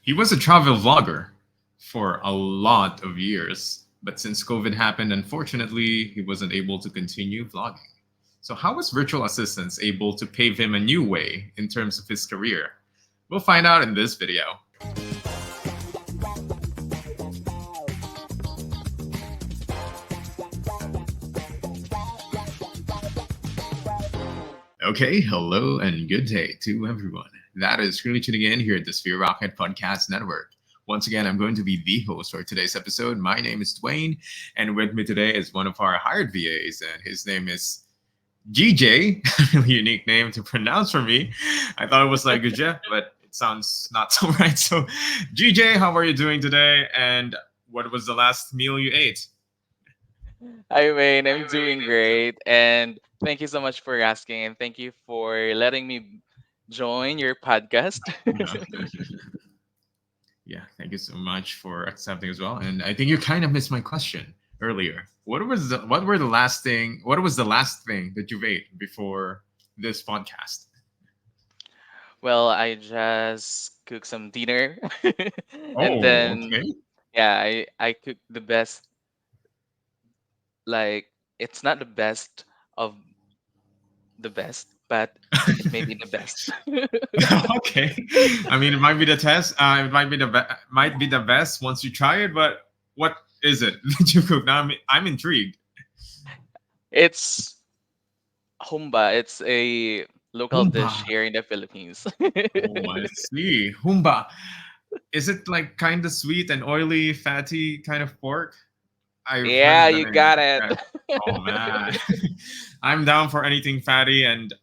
He was a travel vlogger for a lot of years, but since COVID happened, unfortunately, he wasn't able to continue vlogging. So, how was virtual assistants able to pave him a new way in terms of his career? We'll find out in this video. Okay, hello and good day to everyone. That is really tuning in here at the Sphere Rocket Podcast Network. Once again, I'm going to be the host for today's episode. My name is Dwayne, and with me today is one of our hired VAs, and his name is GJ. Really unique name to pronounce for me. I thought it was like Guje, but it sounds not so right. So, GJ, how are you doing today? And what was the last meal you ate? Hi, Wayne. I'm doing great. And thank you so much for asking. And thank you for letting me join your podcast. Yeah. Yeah, thank you so much for accepting as well. And I think you kind of missed my question earlier. What was the last thing that you ate before this podcast? Well, I just cooked some dinner. And Oh, then, okay. yeah, I cooked the best. Like, it's not the best of the best, but it may be the best. Okay. I mean, it might be the test. It might be might be the best once you try it. But what is it that you cook? Now I'm intrigued. It's humba. It's a local Humba. dish here in the Philippines. Oh, I see. Humba. Is it like kind of sweet and oily, fatty kind of pork? I've Yeah, heard the you name. got it. Yeah. Oh man, I'm down for anything fatty and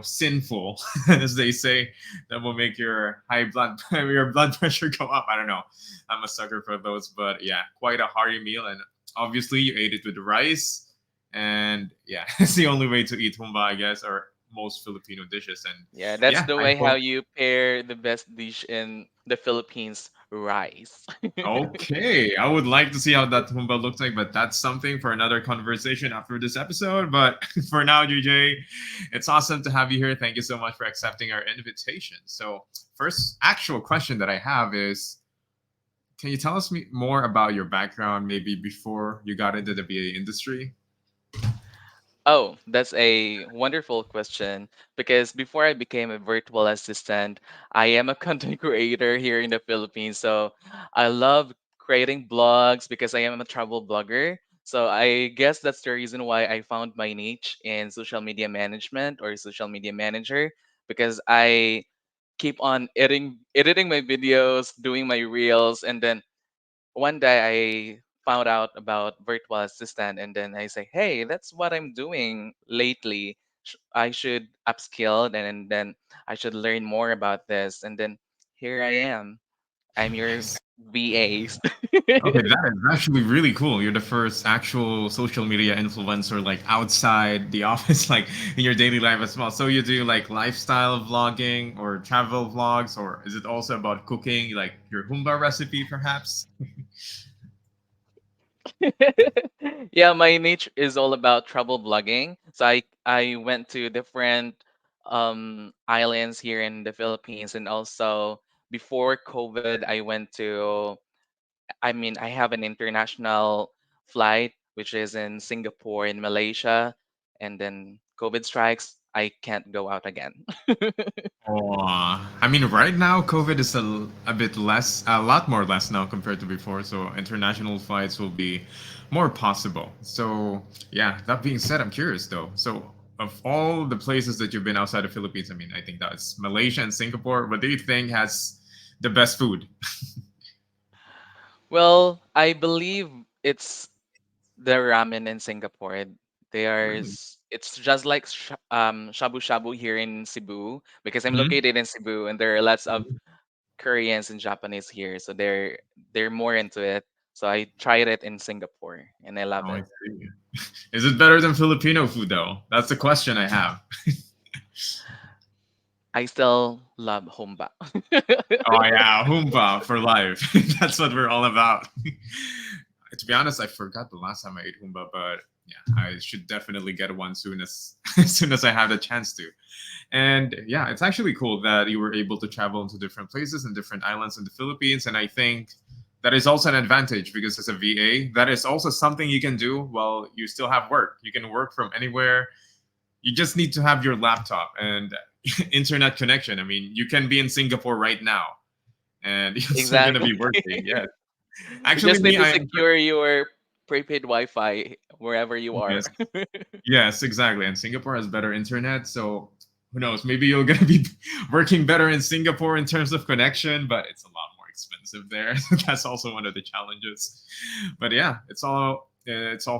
sinful, as they say, that will make your high blood your blood pressure go up. I don't know. I'm a sucker for those, but yeah, quite a hearty meal, and obviously you ate it with rice, and yeah, it's the only way to eat humba, I guess, or most Filipino dishes, and Yeah, that's yeah, the I way how hope. you pair the best dish in the Philippines, rice. Okay, I would like to see how that Humba looks like, but that's something for another conversation after this episode. But for now, GJ, it's awesome to have you here. Thank you so much for accepting our invitation. So, first actual question that I have is, can you tell us more about your background, maybe before you got into the VA industry? Oh, that's a wonderful question because before I became a virtual assistant, I am a content creator here in the Philippines. So I love creating blogs because I am a travel blogger. So I guess that's the reason why I found my niche in social media management or social media manager because I keep on editing my videos, doing my reels, and then one day I found out about virtual assistant, and then I say, hey, that's what I'm doing lately. I should upskill, and then I should learn more about this. And then here I am. I'm your Nice. VAs. Okay, that is actually really cool. You're the first actual social media influencer like outside the office, like in your daily life as well. So you do like lifestyle vlogging or travel vlogs, or is it also about cooking, like your Humba recipe perhaps? Yeah, my niche is all about travel blogging. So I went to different islands here in the Philippines, and also before COVID, I have an international flight, which is in Singapore and Malaysia. And then COVID strikes, I can't go out again. Oh, I mean, right now COVID is a bit less, a lot more less now compared to before. So international flights will be more possible. So yeah, that being said, I'm curious though. So of all the places that you've been outside the Philippines, I mean, I think that's Malaysia and Singapore. What do you think has the best food? Well, I believe it's the ramen in Singapore. Really? It's just like shabu shabu here in Cebu because I'm Hmm. located in Cebu and there are lots of Koreans and Japanese here, so they're more into it. So I tried it in Singapore and I love Oh, I it. see. Is it better than Filipino food though? That's the question I have. I still love humba. Oh yeah, Hoomba for life. That's what we're all about. To be honest, I forgot the last time I ate Hoomba, but Yeah, I should definitely get one soon as as soon as I have the chance to. And yeah, it's actually cool that you were able to travel into different places and different islands in the Philippines. And I think that is also an advantage because as a VA, that is also something you can do while you still have work. You can work from anywhere. You just need to have your laptop and internet connection. I mean, you can be in Singapore right now and you're still going to Exactly. be working. Yes. You Actually, just need me, to I am. secure your prepaid Wi-Fi wherever you are. Yes. Yes, exactly. And Singapore has better internet, so who knows? Maybe you're gonna be working better in Singapore in terms of connection, but it's a lot more expensive there. That's also one of the challenges. But yeah, it's all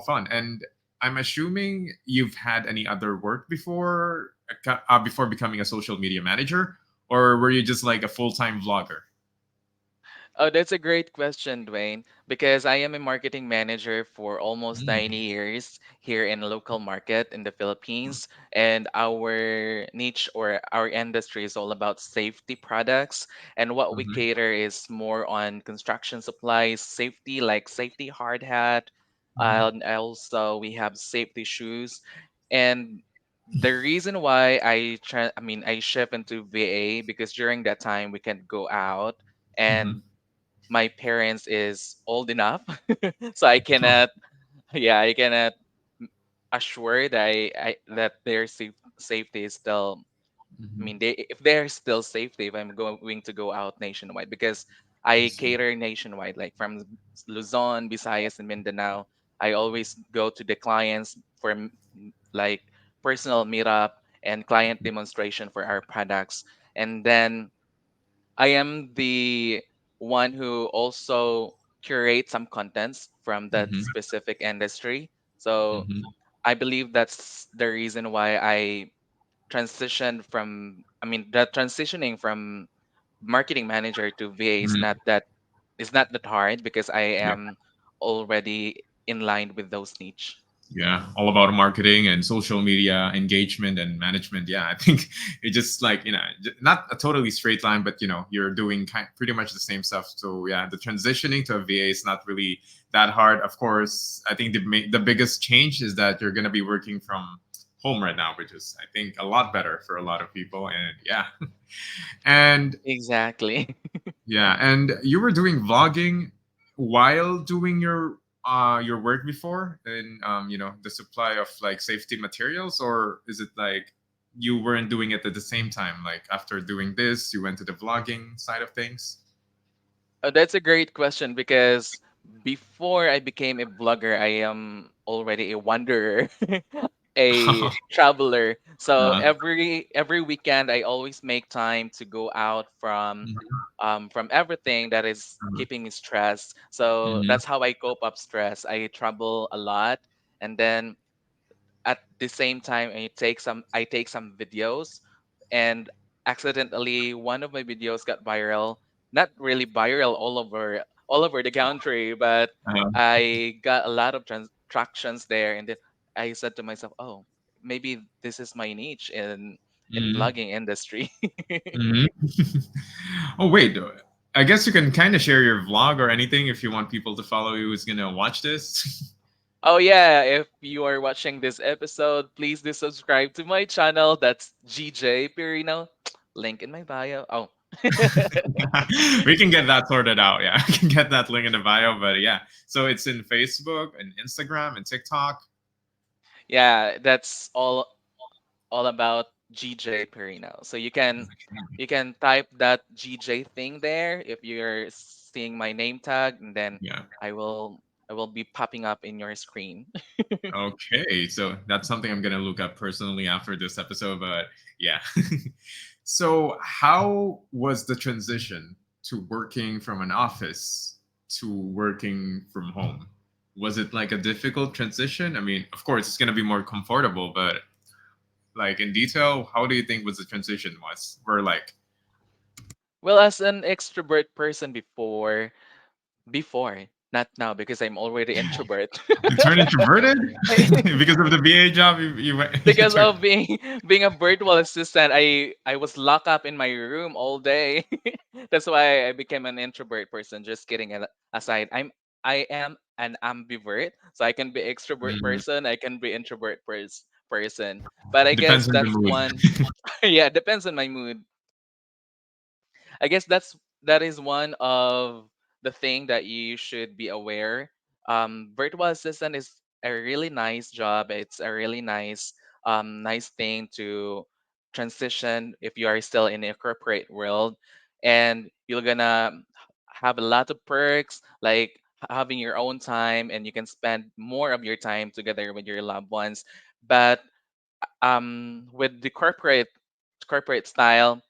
fun. And I'm assuming you've had any other work before becoming a social media manager, or were you just like a full time vlogger? Oh, that's a great question, Dwayne, because I am a marketing manager for almost Mm-hmm. 90 years here in a local market in the Philippines. And our niche or our industry is all about safety products. And what we cater is more on construction supplies, safety, like safety hard hat. Hmm. And also, we have safety shoes. And the reason why I shift into VA because during that time we can go out and Hmm. my parents is old enough so I cannot yeah I cannot assure that that their safety is still I mean Hmm. they if they're still safety if I'm going to go out nationwide because I I see. cater nationwide like from Luzon, Visayas and Mindanao. I always go to the clients for like personal meetup and client demonstration for our products, and then I am the one who also curates some contents from that Hmm. specific industry. So Hmm. I believe that's the reason why I transitioned from, I mean, the transitioning from marketing manager to VA is not that hard because I Yeah. am already in line with those niche. Yeah, all about marketing and social media engagement and management. Yeah, I think it just like not a totally straight line, but you're doing pretty much the same stuff. So yeah, the transitioning to a VA is not really that hard. Of course, I think the biggest change is that you're gonna be working from home right now, which is I think a lot better for a lot of people. And yeah, and Exactly. yeah, and you were doing vlogging while doing your work before and the supply of like safety materials, or is it like you weren't doing it at the same time? Like after doing this, you went to the vlogging side of things? Oh, that's a great question because before I became a vlogger, I am already a wanderer, a traveler. So uh, every weekend, I always make time to go out from everything that is keeping me stressed. So mhm, that's how I cope up stress. I travel a lot, and then at the same time I take some videos, and accidentally one of my videos got viral, not really viral all over the country, but uh, I got a lot of tractions there, and then I said to myself, oh, maybe this is my niche in mhm, vlogging industry. mhm. Oh wait, I guess you can kind of share your vlog or anything if you want people to follow you who's gonna watch this. Oh yeah, if you are watching this episode, please do subscribe to my channel. That's GJ Pirino. Link in my bio. Oh. We can get that sorted out. Yeah, we can get that link in the bio. But yeah, so it's in Facebook and Instagram and TikTok. Yeah, that's all about GJ Perino. So you can type that GJ thing there if you're seeing my name tag, and then Yeah. I will be popping up in your screen. Okay, so that's something I'm gonna look up personally after this episode. But yeah. So how was the transition to working from an office to working from home? Was it like a difficult transition? I mean, of course, it's gonna be more comfortable, but like in detail, how do you think was the transition was? We're like, Well, as an extrovert person before, not now because I'm already introvert. you turned introverted because of the VA job. You went, you Because turned. of being a virtual assistant, I was locked up in my room all day. That's why I became an introvert person. Just kidding aside. I am an ambivert, so I can be extrovert Mm, person, I can be introvert person. But I guess depends on the that's mood. one. Yeah, depends on my mood. I guess that is one of the thing that you should be aware. Virtual assistant is a really nice job. It's a really nice thing to transition if you are still in a corporate world, and you're gonna have a lot of perks like having your own time, and you can spend more of your time together with your loved ones. But with the corporate style,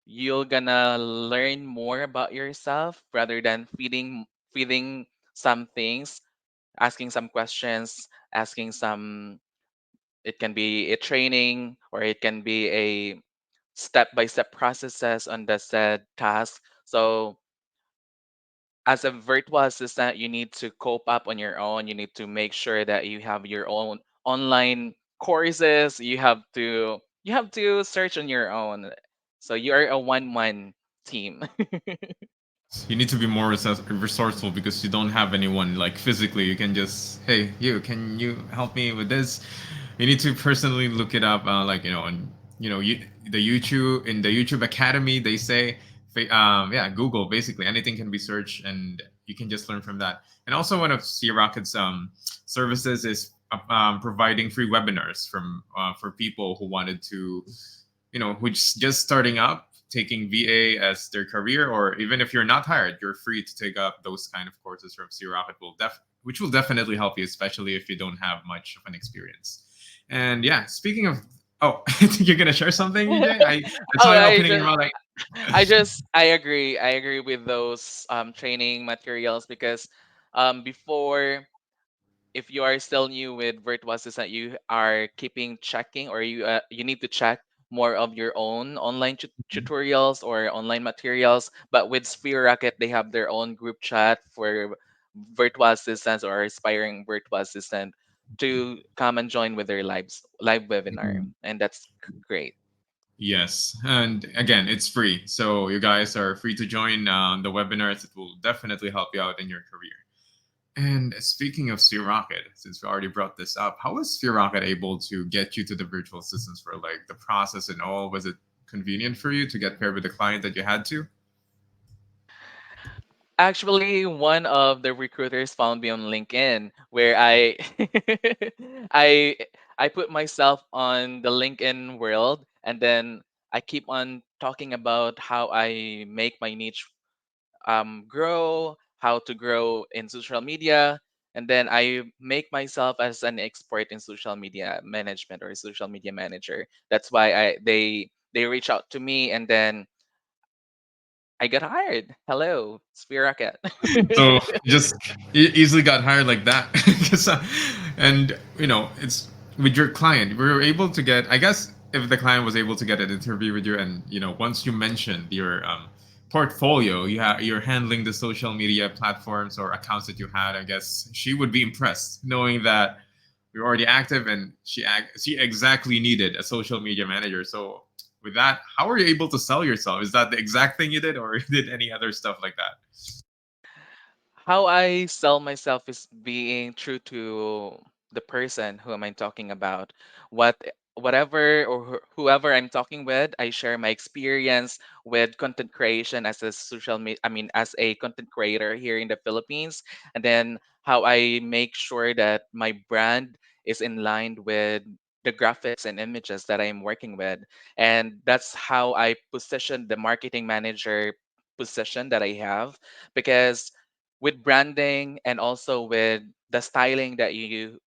you're gonna learn more about yourself rather than feeding some things, asking some questions, asking some. It can be a training, or it can be a step-by-step processes on the said task. So as a virtual assistant, you need to cope up on your own. You need to make sure that you have your own online courses. You have to search on your own. So you are a one-man team. You need to be more resourceful because you don't have anyone like physically. You can just, hey, you, can you help me with this? You need to personally look it up, like on the YouTube in the YouTube Academy. They say, yeah, Google basically anything can be searched, and you can just learn from that. And also, one of Sea Rocket's services is providing free webinars from for people who wanted to who's just starting up, taking VA as their career, or even if you're not hired, you're free to take up those kind of courses from Sea Rocket, which will definitely help you, especially if you don't have much of an experience. And yeah, speaking of, oh, I think you're gonna share something, EJ. I Oh, saw you opening your mouth like, I agree with those training materials because before, if you are still new with virtual assistant, you are keeping checking, or you need to check more of your own online tutorials or online materials. But with Sphere Rocket, they have their own group chat for virtual assistants or aspiring virtual assistant to come and join with their live webinar, and that's great. yes, and again, it's free, so you guys are free to join the webinars. It will definitely help you out in your career. And speaking of Sphere Rocket, since we already brought this up, how was Sphere Rocket able to get you to the virtual assistants for like the process and all? Was it convenient for you to get paired with the client that you had to? Actually, one of the recruiters found me on LinkedIn where I I put myself on the LinkedIn world, and then I keep on talking about how I make my niche grow, how to grow in social media, and then I make myself as an expert in social media management or social media manager. That's why they reach out to me, and then I got hired. Hello, Spiraket. So just easily got hired like that. 'Cause, and it's with your client. We were able to get. I guess if the client was able to get an interview with you, and once you mentioned your portfolio, you're handling the social media platforms or accounts that you had. I guess she would be impressed knowing that you're already active, and she exactly needed a social media manager. So with that, how are you able to sell yourself? Is that the exact thing you did, or you did any other stuff like that? How I sell myself is being true to the person who am I talking about. What whatever or whoever I'm talking with, I share my experience with content creation as a as a content creator here in the Philippines, and then how I make sure that my brand is in line with the graphics and images that I'm working with. And that's how I position the marketing manager position that I have, because with branding and also with the styling that you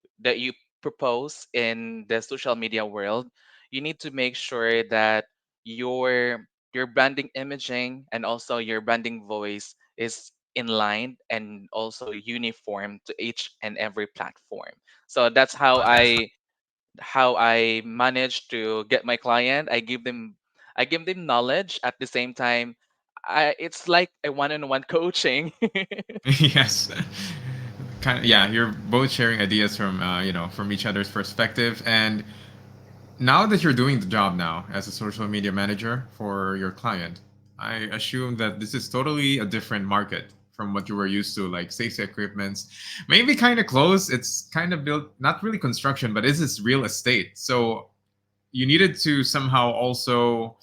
propose in the social media world, you need to make sure that your branding imaging and also your branding voice is in line and also uniform to each and every platform. So that's how I manage to get my client. I give them knowledge at the same time. It's like a one-on-one coaching. Yes, kind of. Yeah, you're both sharing ideas from from each other's perspective. And now that you're doing the job now as a social media manager for your client, I assume that this is totally a different market from what you were used to, like safety equipments. Maybe kind of close. It's kind of built, not really construction, but is this real estate? So you needed to somehow also,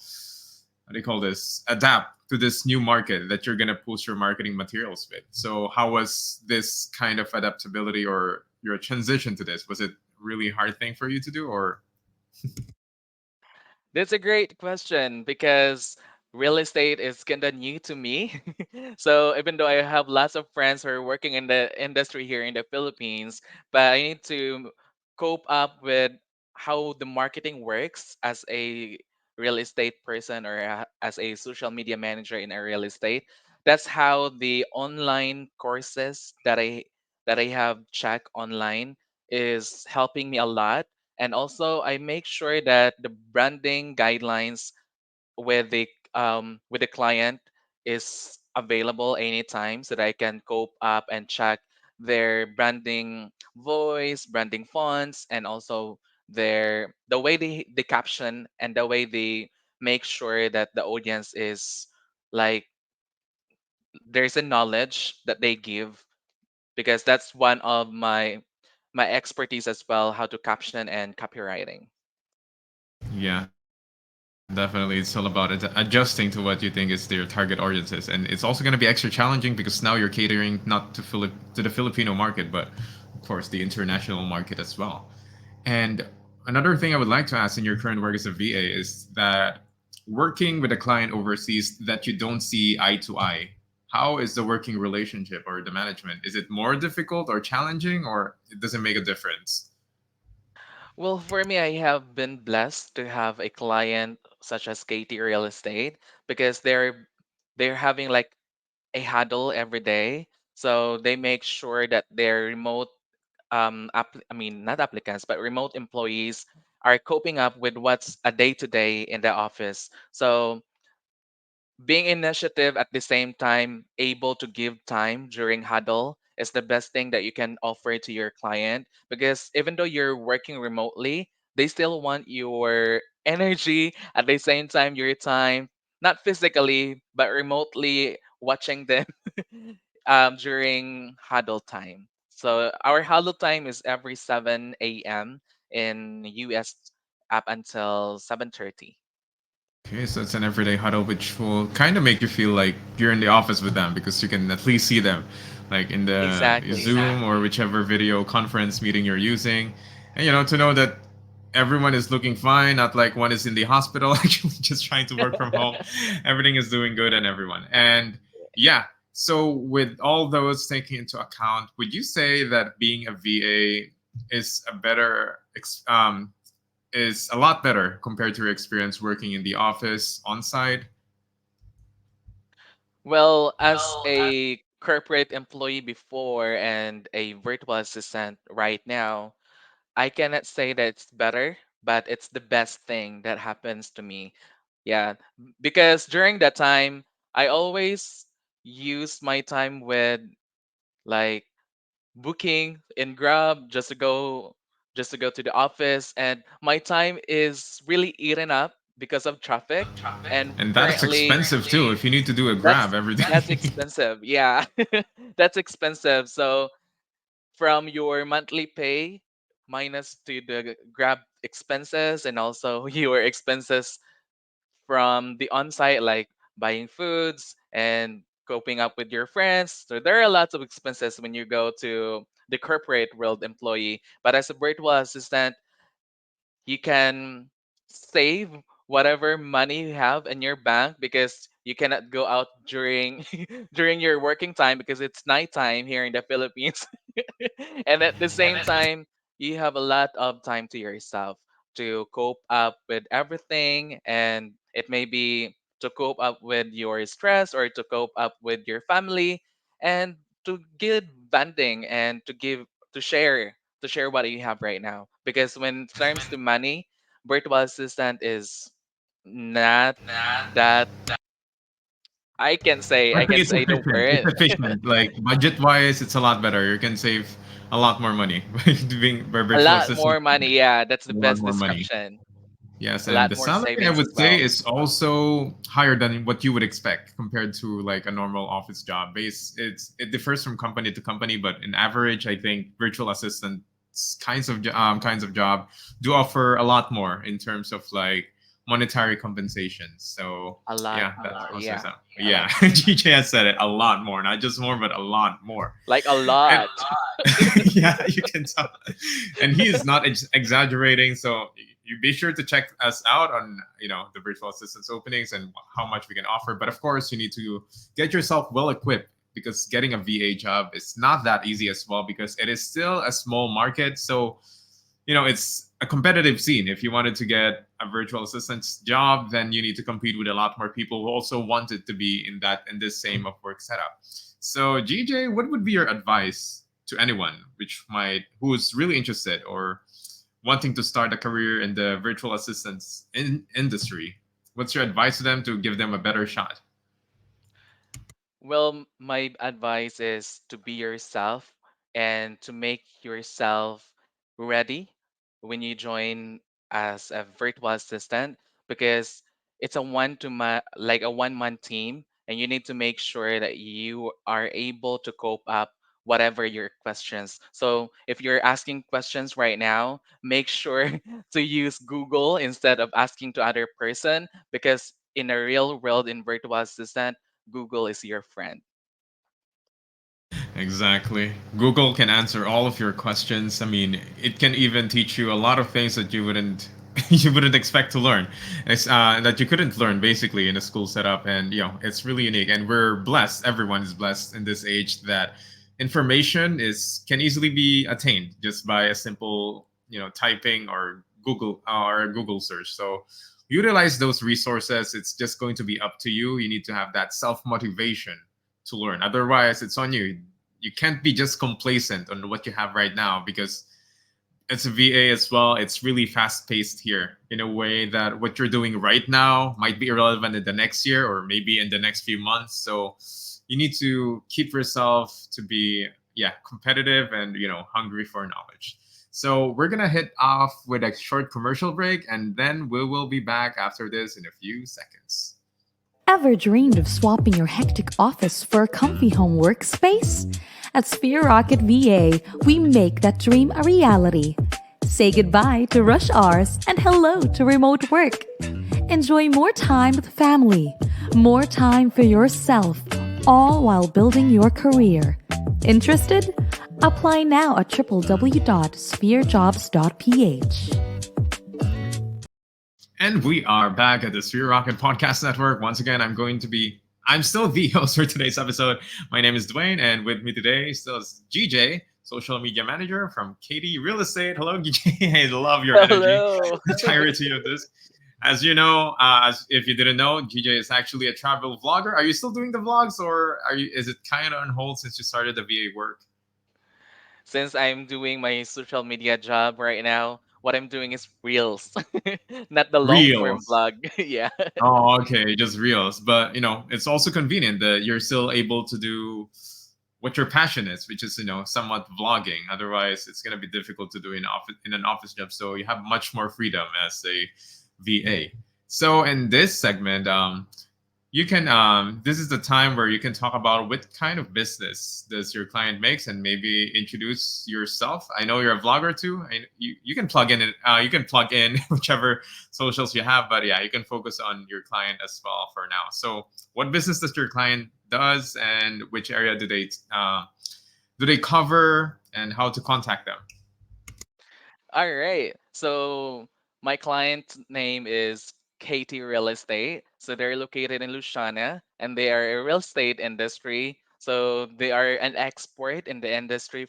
how do you call this, adapt to this new market that you're going to post your marketing materials with. So how was this kind of adaptability or your transition to this? Was it really hard thing for you to do, or That's a great question because real estate is kind of new to me. So even though I have lots of friends who are working in the industry here in the Philippines, but I need to cope up with how the marketing works as a real estate person or as a social media manager in a real estate. That's how the online courses that I have checked online is helping me a lot, and also I make sure that the branding guidelines with the client is available anytime so that I can cope up and check their branding voice, branding fonts, and also the way they caption and the way they make sure that the audience is like there's a knowledge that they give, because that's one of my expertise as well, how to caption and copywriting. yeah, definitely. It's all about adjusting to what you think is their target audiences, and it's also going to be extra challenging because now you're catering not to to the Filipino market, but of course the international market as well. And another thing I would like to ask in your current work as a VA is that working with a client overseas that you don't see eye to eye, how is the working relationship or the management? Is it more difficult or challenging, or it doesn't make a difference? Well, for me, I have been blessed to have a client such as KT Real Estate because they're having like a huddle every day. So they make sure that their remote I mean not applicants but remote employees are coping up with what's a day to day in the office. So being initiative at the same time able to give time during huddle is the best thing that you can offer to your client, because even though you're working remotely, they still want your energy at the same time, your time, not physically but remotely watching them during huddle time. So our huddle time is every 7 a.m. in US up until 7:30. Okay, so it's an everyday huddle, which will kind of make you feel like you're in the office with them because you can at least see them, like in the Exactly. Zoom or whichever video conference meeting you're using, and to know that everyone is looking fine, not like one is in the hospital actually just trying to work from home. Everything is doing good and everyone. And yeah, so with all those taken into account, would you say that being a VA is a better is a lot better compared to your experience working in the office on site? Well, as a corporate employee before and a virtual assistant right now, I cannot say that it's better, but it's the best thing that happens to me. Yeah, because during that time, I always use my time with like booking in Grab just to go to the office, and my time is really eaten up because of traffic. And And that's currently, expensive too if you need to do a grab that's every that's day. expensive. Yeah. That's expensive. So from your monthly pay minus to the Grab expenses and also your expenses from the on-site, like buying foods and coping up with your friends. So there are lots of expenses when you go to the corporate world employee. But as a virtual assistant, you can save whatever money you have in your bank because you cannot go out during during your working time because it's nighttime here in the Philippines. And at the same time, you have a lot of time to yourself to cope up with everything, and it may be to cope up with your stress or to cope up with your family, and to give banding and to share what you have right now, because when it comes to money, virtual assistant is not that I I think can it's say the efficient. It's word. efficient. Like budget wise, it's a lot better. You can save a lot more money by doing by A virtual lot assistant. more money, yeah, that's the A lot best more money. description. Yes, A and lot the more salary I savings would as say well. is also higher than what you would expect compared to like a normal office job. It differs from company to company, but in average, I think virtual assistants kinds of job do offer a lot more in terms of like monetary compensation. So A lot yeah, that's more. also Yeah, so. a Yeah, lot more. GJ has said it a lot more, not just more, but a lot more. Like a And lot. yeah, you can tell. And he is not exaggerating. So you be sure to check us out on the virtual assistants openings and how much we can offer. But of course, you need to get yourself well equipped because getting a VA job is not that easy as well because it is still a small market. So it's a competitive scene. If you wanted to get a virtual assistant's job, then you need to compete with a lot more people who also wanted to be in this same Upwork setup. So, GJ, what would be your advice to anyone who's really interested or wanting to start a career in the virtual assistants industry? What's your advice to them to give them a better shot? Well, my advice is to be yourself and to make yourself ready when you join as a virtual assistant because it's a like a one man team and you need to make sure that you are able to cope up whatever your questions. So if you're asking questions right now, make sure to use Google instead of asking to other person because in a real world in virtual assistant Google is your friend. Exactly. Google can answer all of your questions. I mean, it can even teach you a lot of things that you wouldn't you wouldn't expect to learn. That you couldn't learn basically in a school setup, and it's really unique. And we're blessed. Everyone is blessed in this age that information is can easily be attained just by a simple typing or a Google search. So utilize those resources. It's just going to be up to you. You need to have that self motivation to learn. Otherwise, it's on you. You can't be just complacent on what you have right now because it's a VA as well. It's really fast paced here in a way that what you're doing right now might be irrelevant in the next year or maybe in the next few months. So you need to keep yourself to be competitive and hungry for knowledge. So we're gonna hit off with a short commercial break and then we will be back after this in a few seconds. Ever dreamed of swapping your hectic office for a comfy home workspace? At Sphere Rocket VA, we make that dream a reality. Say goodbye to rush hours and hello to remote work. Enjoy more time with family, more time for yourself, all while building your career. Interested? Apply now at www.spherejobs.ph. And we are back at the Sphere Rocket Podcast Network. Once again, I'm still the host for today's episode. My name is Dwayne, and with me today still is GJ, social media manager from Katie Real Estate. Hello, GJ. I love your energy, Hello. the entirety of this. As you know, as if you didn't know, GJ is actually a travel vlogger. Are you still doing the vlogs, or is it kind of on hold since you started the VA work? Since I'm doing my social media job right now, what I'm doing is reels, not the long form Reels. vlog. Yeah. Oh, okay, just reels. But it's also convenient that you're still able to do what your passion is, which is somewhat vlogging. Otherwise, it's gonna be difficult to do in an office job. So you have much more freedom as a VA. So in this segment, you can this is the time where you can talk about what kind of business does your client makes and maybe introduce yourself. I know you're a vlogger too. You can plug in whichever socials you have, but yeah, you can focus on your client as well for now. So what business does your client does and which area do they cover and how to contact them? All right. So my client name is Katie Real Estate. So they're located in Lusciana and they are a real estate industry. So they are an expert in the industry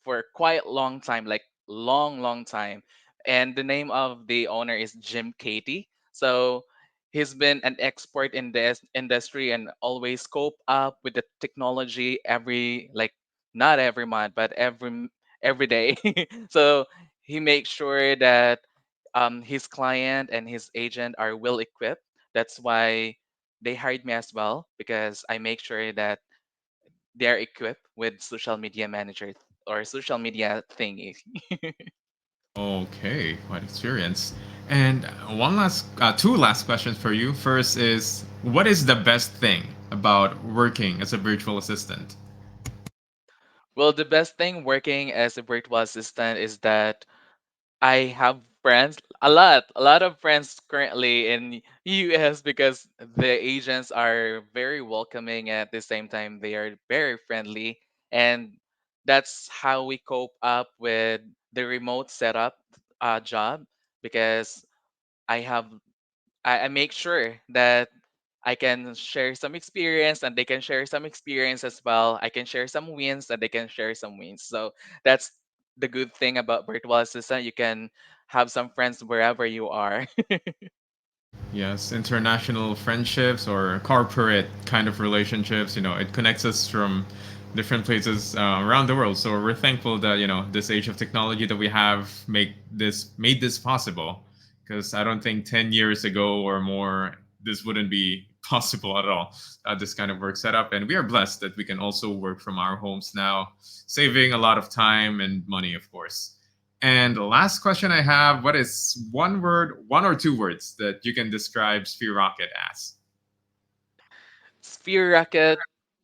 for quite long time, like long time. And the name of the owner is Jim Katie. So he's been an expert in this industry and always cope up with the technology every like not every month, but every day. So he makes sure that his client and his agent are well equipped. That's why they hired me as well because I make sure that they're equipped with social media manager or social media thingy. Okay, what experience. And two last questions for you. First is, what is the best thing about working as a virtual assistant? Well, the best thing working as a virtual assistant is that I have friends, a lot of friends currently in US because the agents are very welcoming and at the same time they are very friendly, and that's how we cope up with the remote setup job because I have I make sure that I can share some experience and they can share some experience as well. I can share some wins and they can share some wins. So that's the good thing about virtual assistant. You can have some friends wherever you are. Yes, international friendships or corporate kind of relationships, it connects us from different places around the world. So we're thankful that, this age of technology that we have made this possible. Because I don't think 10 years ago or more, this wouldn't be possible at all, this kind of work setup. And we are blessed that we can also work from our homes now, saving a lot of time and money, of course. And the last question I have, what is one or two words that you can describe Sphere Rocket as? Sphere Rocket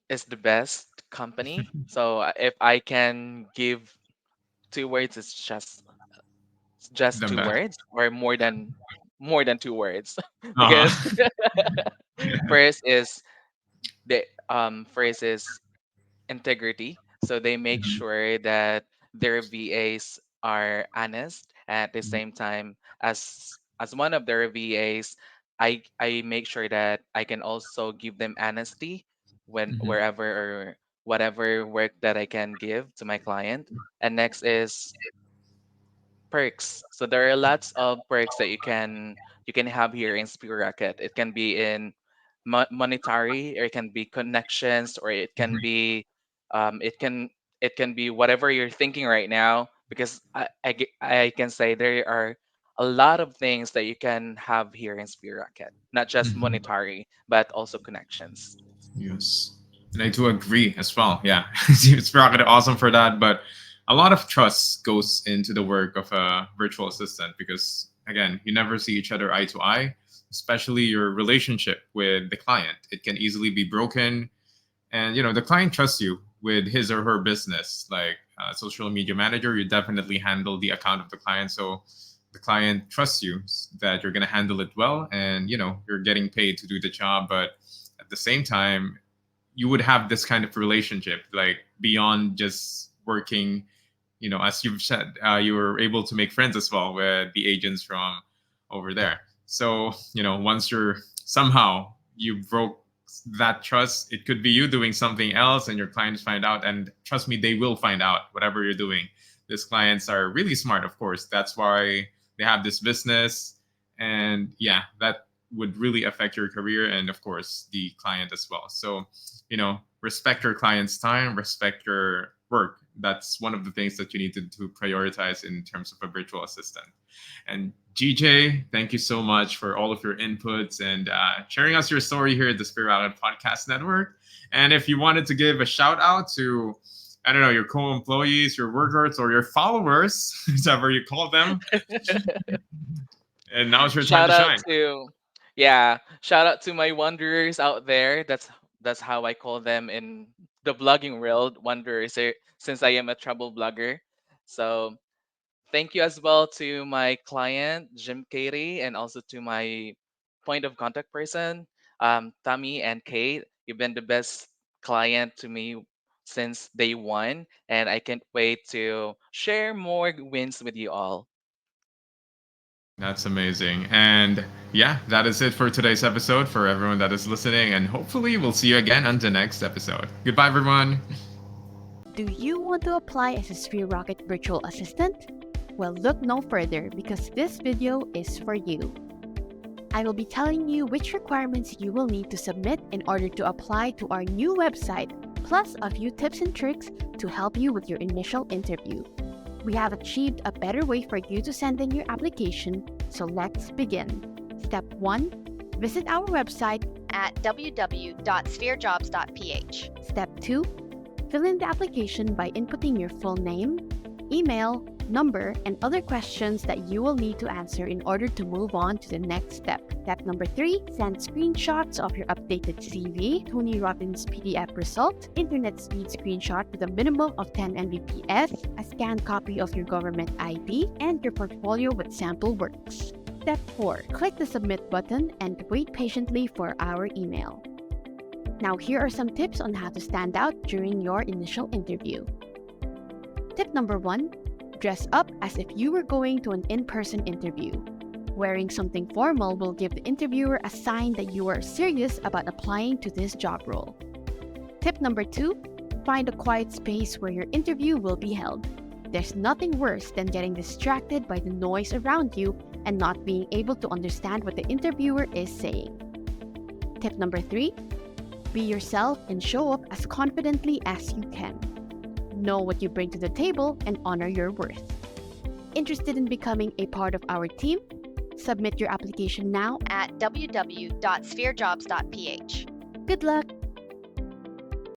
is the best company. So if I can give two words, it's just The two best. words or more than two words because Uh-huh. first is first is integrity. So they make sure that their VAs are honest. At the same time, as one of their VAs, I make sure that I can also give them honesty when Mhm. wherever or whatever work that I can give to my client. And next is perks. So there are lots of perks that you can have here in Spear Racket. It can be in monetary, or it can be connections, or it can Mhm. be it can be whatever you're thinking right now. Because I can say there are a lot of things that you can have here in Spear Racket, not just Mhm. monetary, but also connections. Yes. And I do agree as well. Yeah. It's Rocket awesome for that. But a lot of trust goes into the work of a virtual assistant because, again, you never see each other eye to eye, especially your relationship with the client. It can easily be broken. And, the client trusts you with his or her business. Like social media manager, you definitely handle the account of the client. So the client trusts you that you're going to handle it well and, you're getting paid to do the job. But at the same time, you would have this kind of relationship like beyond just working. As you've said, you were able to make friends as well with the agents from over there. So once you're somehow you broke that trust, it could be you doing something else and your clients find out, and trust me, they will find out whatever you're doing. These clients are really smart, of course. That's why they have this business. And yeah, that would really affect your career and of course the client as well. So respect your client's time, respect your work. That's one of the things that you need to prioritize in terms of a virtual assistant. And GJ, thank you so much for all of your inputs and sharing us your story here at the Spirit Island Podcast Network. And if you wanted to give a shout out to, I don't know, your co-employees, your workers, or your followers, whatever you call them, and now's your time Shout to out shine. to Yeah, shout out to my wanderers out there. That's how I call them in the blogging world, wanderers, since I am a travel blogger. So thank you as well to my client Jim Katie, and also to my point of contact person, Tammy and Kate. You've been the best client to me since day one, and I can't wait to share more wins with you all. That's amazing. And yeah, that is it for today's episode for everyone that is listening. And hopefully, we'll see you again on the next episode. Goodbye, everyone. Do you want to apply as a Sphere Rocket virtual assistant? Well, look no further because this video is for you. I will be telling you which requirements you will need to submit in order to apply to our new website, plus a few tips and tricks to help you with your initial interview. We have achieved a better way for you to send in your application, so let's begin. Step 1. Visit our website at www.spherejobs.ph. Step 2. Fill in the application by inputting your full name, email, number, and other questions that you will need to answer in order to move on to the next step. Step number 3, send screenshots of your updated CV, Tony Robbins PDF result, internet speed screenshot with a minimum of 10 Mbps, a scanned copy of your government ID, and your portfolio with sample works. Step 4, click the submit button and wait patiently for our email. Now here are some tips on how to stand out during your initial interview. Tip number 1, dress up as if you were going to an in-person interview. Wearing something formal will give the interviewer a sign that you are serious about applying to this job role. Tip number 2, find a quiet space where your interview will be held. There's nothing worse than getting distracted by the noise around you and not being able to understand what the interviewer is saying. Tip number 3, be yourself and show up as confidently as you can. Know what you bring to the table and honor your worth. Interested in becoming a part of our team? Submit your application now at www.spherejobs.ph. Good luck!